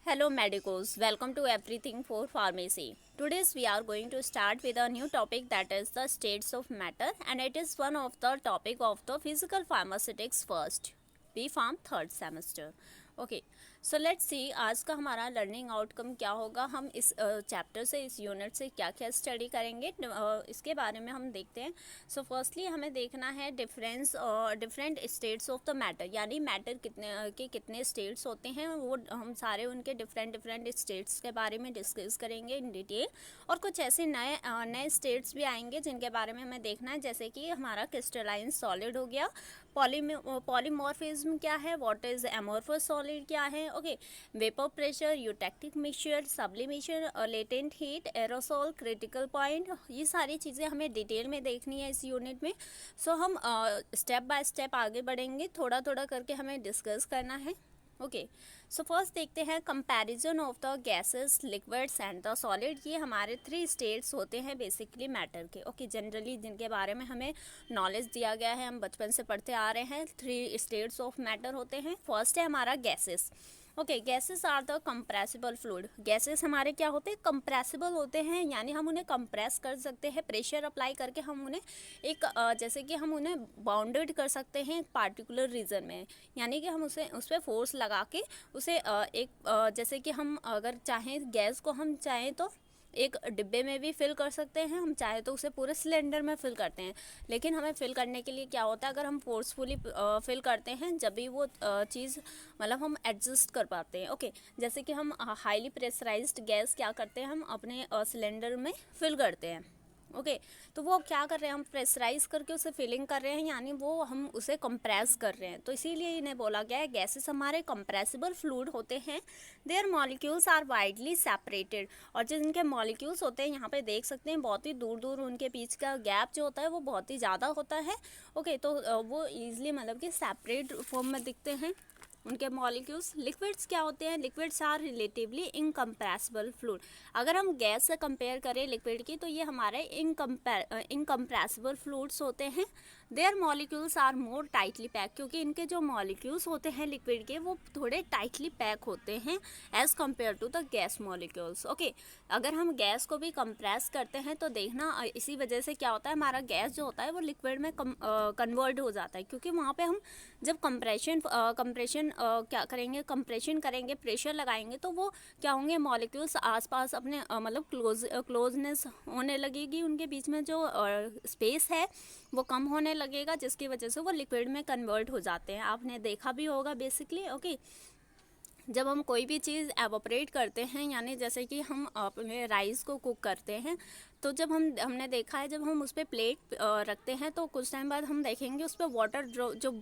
Hello medicos, welcome to Everything for Pharmacy. Today we are going to start with a new topic that is the states of matter, and it is one of the topic of the physical pharmaceutics first B Pharm third semester. Okay so let's see आज का हमारा learning outcome क्या होगा। हम इस chapter से इस unit से क्या क्या स्टडी करेंगे इसके बारे में हम देखते हैं। सो फर्स्टली हमें देखना है different states of the matter, यानी मैटर कितने स्टेट्स होते हैं, वो हम सारे उनके डिफरेंट स्टेट्स के बारे में डिस्कस करेंगे इन डिटेल। और कुछ ऐसे नए स्टेट्स भी आएंगे जिनके बारे में हमें देखना है, जैसे कि हमारा क्रिस्टलाइन सॉलिड हो गया, पॉलीमॉर्फिज्म क्या है, व्हाट इज एमोर्फस सॉलिड क्या है, okay, vapour pressure, eutectic mixture, sublimation, latent heat, aerosol, critical point, ये सारी चीज़ें हमें डिटेल में देखनी है इस यूनिट में। सो हम स्टेप बाय स्टेप आगे बढ़ेंगे, थोड़ा थोड़ा करके हमें डिस्कस करना है। ओके सो फर्स्ट देखते हैं comparison of the gases, liquids and the solid. ये हमारे 3 स्टेट्स होते हैं बेसिकली मैटर के, ओके, जनरली जिनके बारे में हमें नॉलेज दिया गया है, हम बचपन से पढ़ते आ रहे हैं। 3 स्टेट्स ऑफ मैटर होते हैं। फर्स्ट है हमारा gases. Okay, gases are the compressible fluid. Gases हमारे क्या होते हैं, कंप्रेसिबल होते हैं, यानी हम उन्हें कंप्रेस कर सकते हैं, प्रेशर अप्लाई करके हम उन्हें एक जैसे कि हम उन्हें बाउंडेड कर सकते हैं एक पार्टिकुलर रीजन में, यानी कि हम उस पर फोर्स लगा के उसे जैसे कि हम अगर चाहें गैस को हम चाहें तो एक डिब्बे में भी फिल कर सकते हैं, हम चाहे तो उसे पूरे सिलेंडर में फिल करते हैं। लेकिन हमें फिल करने के लिए क्या होता है, अगर हम फोर्सफुली फिल करते हैं जब भी वो चीज़ मतलब हम एडजस्ट कर पाते हैं। ओके, जैसे कि हम हाईली प्रेशराइज्ड गैस क्या करते हैं, हम अपने सिलेंडर में फिल करते हैं। ओके तो वो क्या कर रहे हैं, हम प्रेशराइज करके उसे फिलिंग कर रहे हैं, यानी वो हम उसे कंप्रेस कर रहे हैं। तो इसीलिए इन्हें बोला गया है गैसेस हमारे कंप्रेसिबल फ्लूइड होते हैं। Their molecules are widely separated, और जो इनके मॉलिक्यूल्स होते हैं यहाँ पे देख सकते हैं बहुत ही दूर दूर उनके बीच का गैप जो होता है वो बहुत ही ज़्यादा होता है। ओके तो वो ईजिली मतलब कि सेपरेट फॉर्म में दिखते हैं उनके मॉलिक्यूल्स। लिक्विड्स क्या होते हैं, liquids are relatively incompressible fluid. अगर हम गैस से कंपेयर करें लिक्विड की तो ये हमारे इनकम्प्रेसिबल फ्लूइड्स होते हैं। Their molecules are more tightly pack, क्योंकि इनके जो मॉलिक्यूल्स होते हैं लिक्विड के वो थोड़े टाइटली पैक होते हैं as compare to the gas molecules. Okay, अगर हम गैस को भी कंप्रेस करते हैं तो देखना इसी वजह से क्या होता है, हमारा गैस जो होता है वो लिक्विड में कन्वर्ट हो जाता है, क्योंकि वहाँ पे हम जब कंप्रेशन क्या करेंगे, कंप्रेशन करेंगे, प्रेशर लगाएंगे तो वो क्या होंगे, मॉलिक्यूल्स आसपास अपने मतलब क्लोजनेस होने लगेगी, उनके बीच में जो स्पेस है वो कम होने लगेगा, जिसकी वजह से वो लिक्विड में कन्वर्ट हो जाते हैं। आपने देखा भी होगा बेसिकली। ओके, जब हम कोई भी चीज़ एवोपरेट करते हैं, यानी जैसे कि हम अपने राइस को कुक करते हैं, तो जब हमने देखा है जब हम उस पर प्लेट रखते हैं तो कुछ टाइम बाद हम देखेंगे उस पर वाटर जो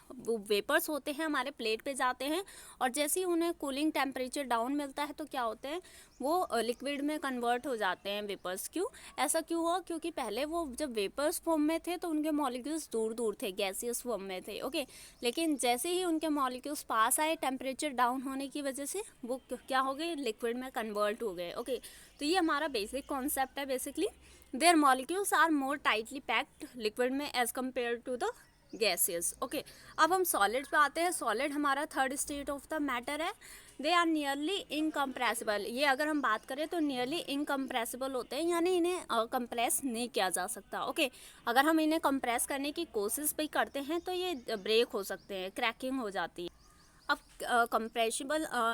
वो वेपर्स होते हैं हमारे प्लेट पे जाते हैं, और जैसे ही उन्हें कूलिंग टेम्परेचर डाउन मिलता है तो क्या होते हैं, वो लिक्विड में कन्वर्ट हो जाते हैं वेपर्स। क्यों ऐसा क्यों हुआ, क्योंकि पहले वो जब वेपर्स फॉर्म में थे तो उनके मॉलिक्यूल्स दूर दूर थे, गैसियस फॉर्म में थे। ओके, लेकिन जैसे ही उनके मॉलिक्यूल्स पास आए टेम्परेचर डाउन होने की वजह से वो क्या हो गए, लिक्विड में कन्वर्ट हो गए। ओके, तो ये हमारा बेसिक कॉन्सेप्ट है basically. There molecules are more tightly packed liquid में as compare to the gases. Okay, अब हम सॉलिड पे आते हैं। सॉलिड हमारा third state of the matter है। They are nearly incompressible. ये अगर हम बात करें तो नियरली इनकम्प्रेसिबल होते हैं, यानी इन्हें कंप्रेस नहीं किया जा सकता। ओके, अगर हम इन्हें कंप्रेस करने की कोशिश भी करते हैं तो ये ब्रेक हो सकते हैं, क्रैकिंग हो जाती है। अब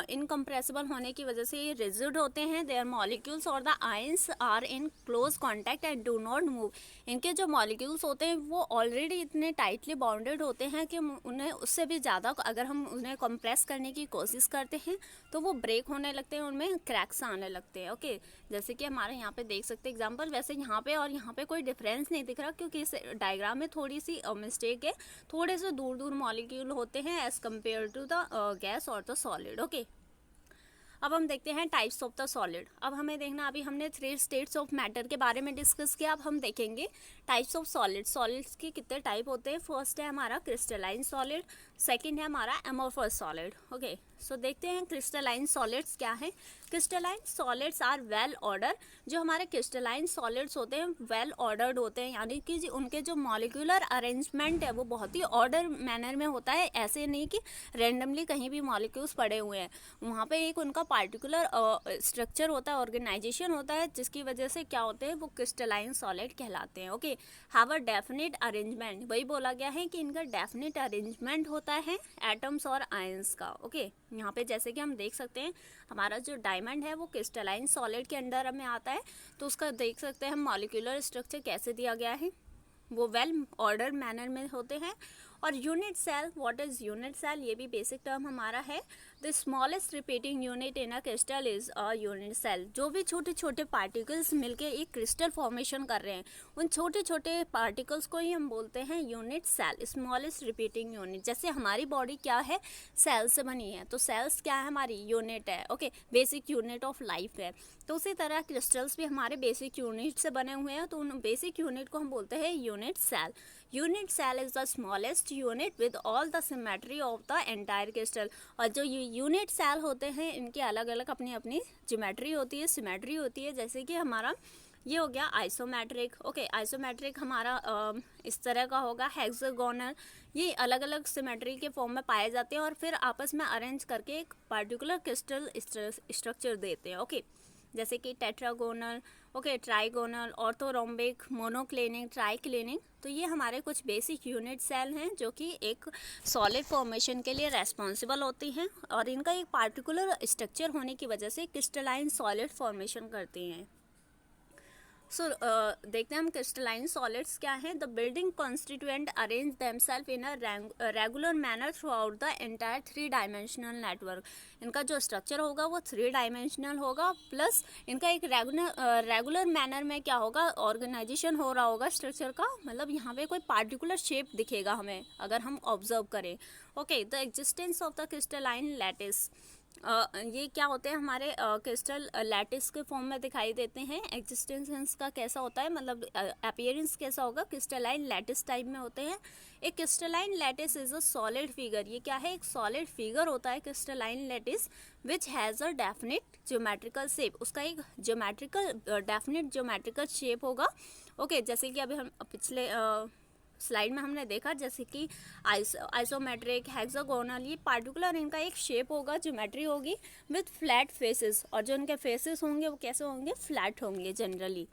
इनकम्प्रेसिबल होने की वजह से ये रिजिड होते हैं। देयर मॉलिक्यूल्स और the ions are in close contact and do not move. इनके जो मॉलिक्यूल्स होते हैं वो ऑलरेडी इतने टाइटली बाउंडेड होते हैं कि उन्हें उससे भी ज़्यादा अगर हम उन्हें कंप्रेस करने की कोशिश करते हैं तो वो ब्रेक होने लगते हैं, उनमें क्रैक्स आने लगते हैं। ओके, जैसे कि हमारे यहाँ पे देख सकते हैं एग्जाम्पल। वैसे यहाँ पे और यहाँ पे कोई डिफरेंस नहीं दिख रहा, क्योंकि इस डायग्राम में थोड़ी सी मिस्टेक है, थोड़े से दूर दूर मॉलिक्यूल होते हैं as compare to the gas और द सॉलिड। ओके, अब हम देखते हैं टाइप्स ऑफ द सॉलिड। अब हमें देखना, अभी हमने 3 स्टेट्स ऑफ मैटर के बारे में डिस्कस किया, अब हम देखेंगे टाइप्स ऑफ सॉलिड। सॉलिड्स के कितने टाइप होते हैं। फर्स्ट है हमारा क्रिस्टलाइन सॉलिड, सेकंड है हमारा एमोर्फस सॉलिड। ओके, सो देखते हैं क्रिस्टलाइन सॉलिड्स क्या है। Crystalline solids are well order. जो हमारे क्रिस्टलाइन सॉलिड्स होते हैं वेल ऑर्डर्ड होते हैं, यानी कि उनके जो मॉलिक्यूलर अरेंजमेंट है वो बहुत ही ऑर्डर मैनर में होता है। ऐसे नहीं कि रेंडमली कहीं भी मॉलिक्यूल्स पड़े हुए हैं, वहाँ पे एक उनका पार्टिकुलर स्ट्रक्चर होता है, ऑर्गेनाइजेशन होता है, जिसकी वजह से क्या होते हैं वो क्रिस्टलाइन सॉलिड कहलाते हैं। Okay, have a definite arrangement, वही बोला गया है कि इनका डेफिनेट अरेंजमेंट होता है एटम्स और आयंस का। ओके, यहाँ पे जैसे कि हम देख सकते हैं हमारा जो डायमंड है वो क्रिस्टलाइन सॉलिड के अंडर में आता है, तो उसका देख सकते हैं हम मॉलिक्यूलर स्ट्रक्चर कैसे दिया गया है, वो वेल ऑर्डर मैनर में होते हैं। और unit cell, what is unit cell, ये भी बेसिक टर्म हमारा है। The smallest repeating unit in a crystal is a unit cell. जो भी छोटे छोटे पार्टिकल्स मिलके एक क्रिस्टल फॉर्मेशन कर रहे हैं, उन छोटे छोटे पार्टिकल्स को ही हम बोलते हैं unit cell, smallest repeating unit. जैसे हमारी बॉडी क्या है, सेल से बनी है, तो सेल्स क्या है हमारी, यूनिट है। Okay, basic unit of life है। तो उसी तरह क्रिस्टल्स भी हमारे बेसिक यूनिट से बने हुए हैं, तो उन बेसिक यूनिट को हम बोलते हैं unit cell. Unit cell is the smallest unit with all the symmetry of the entire crystal. और जो यूनिट सेल होते हैं इनकी अलग अलग अपनी अपनी ज्योमेट्री होती है, सिमेट्री होती है। जैसे कि हमारा ये हो गया आइसोमेट्रिक। ओके, आइसोमेट्रिक हमारा इस तरह का होगा, हेक्सागोनल, ये अलग अलग सिमेट्री के फॉर्म में पाए जाते हैं और फिर आपस में अरेंज करके एक पार्टिकुलर क्रिस्टल स्ट्रक्चर देते हैं। ओके, जैसे कि tetragonal, okay, trigonal, orthorhombic, monoclinic, triclinic. तो ये हमारे कुछ बेसिक यूनिट सेल हैं जो कि एक सॉलिड फॉर्मेशन के लिए रेस्पॉन्सिबल होती हैं और इनका एक पार्टिकुलर स्ट्रक्चर होने की वजह से क्रिस्टलाइन सॉलिड फॉर्मेशन करती हैं। सो देखते हैं हम क्रिस्टलाइन सॉलिड्स क्या हैं। The building constituent arrange themselves in a regular manner throughout the entire 3 dimensional network. इनका जो स्ट्रक्चर होगा वो 3 डायमेंशनल होगा, प्लस इनका एक रेगुलर मैनर में क्या होगा, ऑर्गेनाइजेशन हो रहा होगा स्ट्रक्चर का, मतलब यहाँ पे कोई पार्टिकुलर शेप दिखेगा हमें अगर हम ऑब्जर्व करें। Okay, the existence of the crystalline lattice, ये क्या होते हैं हमारे क्रिस्टल लैटिस के फॉर्म में दिखाई देते हैं। एग्जिस्टेंस का कैसा होता है, मतलब अपीयरेंस कैसा होगा, क्रिस्टलाइन लैटिस टाइप में होते हैं। एक crystalline lattice is a solid figure, ये क्या है, एक सॉलिड फिगर होता है crystalline lattice, which has a definite geometrical shape. उसका एक ज्योमेट्रिकल डेफिनेट ज्योमेट्रिकल शेप होगा। ओके, जैसे कि अभी हम पिछले स्लाइड में हमने देखा, जैसे कि आइसोमेट्रिक, हेक्सागोनल, ये पार्टिकुलर इनका एक शेप होगा, ज्योमेट्री होगी विथ फ्लैट फेसेस, और जो इनके फेसेस होंगे वो कैसे होंगे, फ्लैट होंगे जनरली।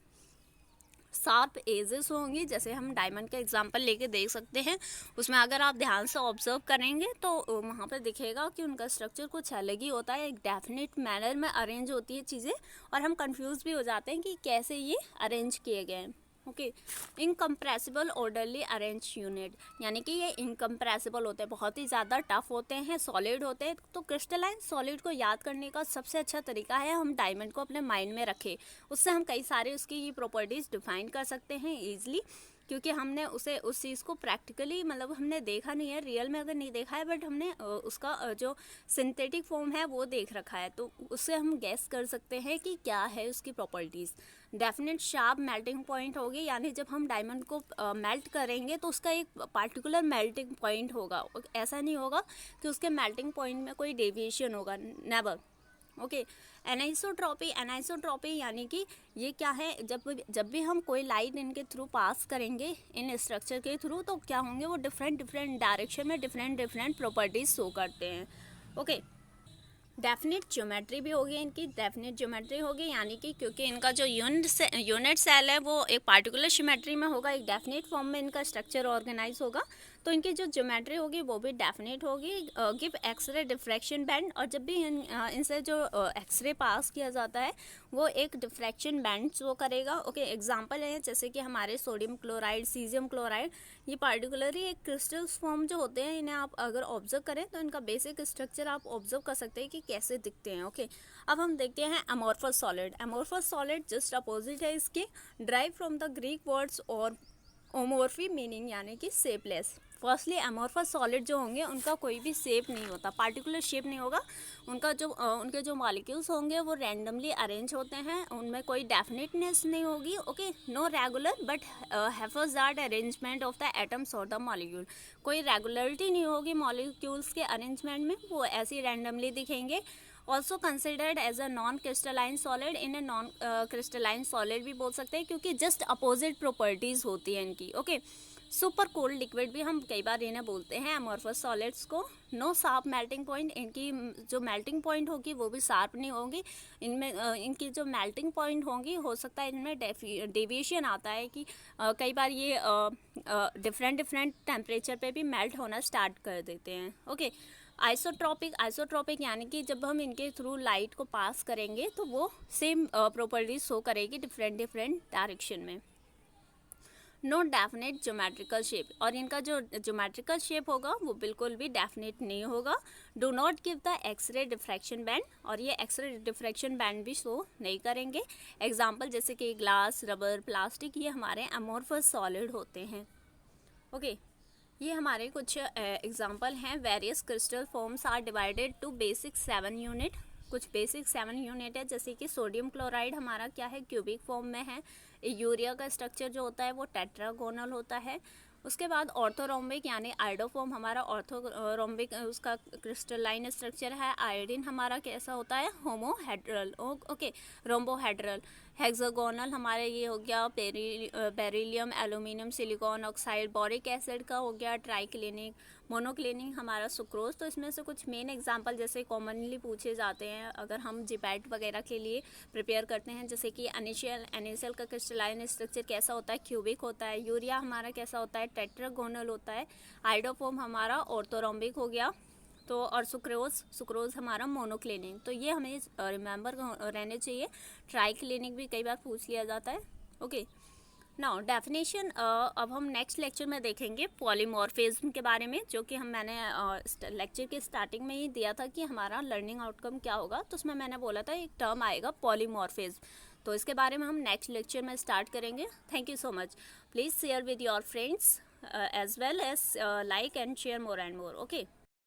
शार्प एजेस होंगी, जैसे हम डायमंड का एग्जांपल लेके देख सकते हैं, उसमें अगर आप ध्यान से ऑब्जर्व करेंगे तो वहाँ पर दिखेगा कि उनका स्ट्रक्चर कुछ अलग ही होता है, एक डेफिनेट मैनर में अरेंज होती है चीज़ें, और हम कंफ्यूज भी हो जाते हैं कि कैसे ये अरेंज किए गए हैं। Okay, incompressible orderly arrange unit, यानी कि ये इनकम्प्रेसिबल होते हैं, बहुत ही ज़्यादा टफ होते हैं, सॉलिड होते हैं। तो क्रिस्टलाइन सॉलिड को याद करने का सबसे अच्छा तरीका है हम डायमंड को अपने माइंड में रखें, उससे हम कई सारे उसकी ये प्रॉपर्टीज़ डिफाइन कर सकते हैं ईजिली, क्योंकि हमने उस चीज़ को प्रैक्टिकली, मतलब हमने देखा नहीं है, रियल में अगर नहीं देखा है, बट हमने उसका जो सिंथेटिक फॉर्म है वो देख रखा है, तो उससे हम गैस कर सकते हैं कि क्या है उसकी properties. Definite sharp melting point होगी, यानी जब हम डायमंड को मेल्ट करेंगे तो उसका एक पार्टिकुलर मेल्टिंग पॉइंट होगा, ऐसा नहीं होगा कि उसके मेल्टिंग पॉइंट में कोई डेविएशन होगा, नेवर। ओके, एनाइसोट्रॉपी यानी कि ये क्या है, जब भी हम कोई लाइट इनके थ्रू पास करेंगे, इन स्ट्रक्चर के थ्रू, तो क्या होंगे वो डिफरेंट डायरेक्शन में डिफरेंट प्रॉपर्टीज शो करते हैं। ओके, डेफिनेट ज्योमेट्री भी होगी, इनकी डेफिनेट ज्योमेट्री होगी, यानी कि क्योंकि इनका जो यूनिट सेल है वो एक पार्टिकुलर ज्योमेट्री में होगा, एक डेफिनेट फॉर्म में इनका स्ट्रक्चर ऑर्गेनाइज होगा, तो इनकी जो ज्योमेट्री होगी वो भी डेफिनेट होगी। गिव एक्सरे डिफ्रैक्शन बैंड, और जब भी इनसे जो एक्सरे पास किया जाता है वो एक डिफ्रैक्शन बैंड शो करेगा। ओके, एग्जांपल है जैसे कि हमारे सोडियम क्लोराइड, सीजियम क्लोराइड, ये पार्टिकुलरली एक क्रिस्टल्स फॉर्म जो होते हैं, इन्हें आप अगर ऑब्जर्व करें तो इनका बेसिक स्ट्रक्चर आप ऑब्जर्व कर सकते हैं कि कैसे दिखते हैं। ओके, अब हम देखते हैं amorphous solid. Amorphous solid just opposite है इसके, drive from the Greek words और ओमोर्फी मीनिंग यानी कि शेपलेस। फर्स्टली अमोर्फस सॉलिड जो होंगे उनका कोई भी शेप नहीं होता, पार्टिकुलर शेप नहीं होगा, उनके जो मॉलिक्यूल्स होंगे वो रैंडमली अरेंज होते हैं, उनमें कोई डेफिनेटनेस नहीं होगी, okay, no regular but haphazard arrangement of the atoms और द मॉलिक्यूल, कोई रेगुलरिटी नहीं होगी मॉलिक्यूल्स के अरेंजमेंट में, वो ऐसे ही रैंडमली दिखेंगे। Also considered as a non crystalline solid, इन्हें नॉन क्रिस्टलाइन सॉलिड भी बोल सकते हैं क्योंकि जस्ट अपोजिट प्रॉपर्टीज़ होती हैं इनकी, ओके। सुपर कोल्ड लिक्विड भी हम कई बार इन्हें बोलते हैं अमोर्फस सॉलिड्स को। नो शार्प मेल्टिंग पॉइंट, इनकी जो मेल्टिंग पॉइंट होगी वो भी शार्प नहीं होगी, इनमें इनकी जो मेल्टिंग पॉइंट होंगी हो सकता है इनमें डेविएशन आता है कि कई बार ये डिफरेंट टेम्परेचर पे भी मेल्ट होना स्टार्ट कर देते हैं, ओके। आइसोट्रॉपिक यानी कि जब हम इनके थ्रू लाइट को पास करेंगे तो वो सेम प्रॉपर्टीज शो करेगी डिफरेंट डायरेक्शन में। नो डेफिनेट ज्योमेट्रिकल शेप, और इनका जो ज्योमेट्रिकल शेप होगा वो बिल्कुल भी डेफिनेट नहीं होगा। Do not give the x ray diffraction band, और ये एक्सरे डिफ्रैक्शन बैंड भी शो नहीं करेंगे। एग्जांपल जैसे कि ग्लास, रबर, प्लास्टिक, ये हमारे अमोर्फस सॉलिड होते हैं, ओके। ये हमारे कुछ एग्जांपल हैं। Various crystal forms are divided to basic 7 unit, कुछ बेसिक 7 यूनिट है, जैसे कि सोडियम क्लोराइड हमारा क्या है, क्यूबिक फॉर्म में है। यूरिया का स्ट्रक्चर जो होता है वो टेट्रागोनल होता है। उसके बाद ऑर्थोरोम्बिक यानी आइडोफॉर्म हमारा ऑर्थोरोम्बिक उसका क्रिस्टलाइन स्ट्रक्चर है। आयोडीन हमारा कैसा होता है, होमोहेड्रल, ओके, रोम्बोहेड्रल। हेक्सागोनल हमारे ये हो गया beryllium, aluminium, silicon oxide. Boric acid का हो गया ट्राइक्लिनिक। मोनोक्लिनिक हमारा सुक्रोज। तो इसमें से कुछ मेन एग्जांपल जैसे कॉमनली पूछे जाते हैं अगर हम जीपैट वगैरह के लिए प्रिपेयर करते हैं, जैसे कि एनएसीएल का क्रिस्टलाइन स्ट्रक्चर कैसा होता है, क्यूबिक होता है। यूरिया हमारा कैसा होता है, टेट्रागोनल होता है। आइडोफॉर्म हमारा ऑर्थोरोम्बिक हो गया, तो और सुक्रोज हमारा मोनोक्लिनिक। तो ये हमें रिमेंबर रहने चाहिए। ट्राइक्लिनिक भी कई बार पूछ लिया जाता है, ओके। नाउ डेफिनेशन अब हम नेक्स्ट लेक्चर में देखेंगे पॉलीमॉर्फिज्म के बारे में, जो कि मैंने लेक्चर के स्टार्टिंग में ही दिया था कि हमारा लर्निंग आउटकम क्या होगा। तो उसमें मैंने बोला था एक टर्म आएगा पॉलीमॉर्फिज्म, तो इसके बारे में हम नेक्स्ट लेक्चर में स्टार्ट करेंगे। Thank you so much. Please share with your friends as well as like and share more and more, okay.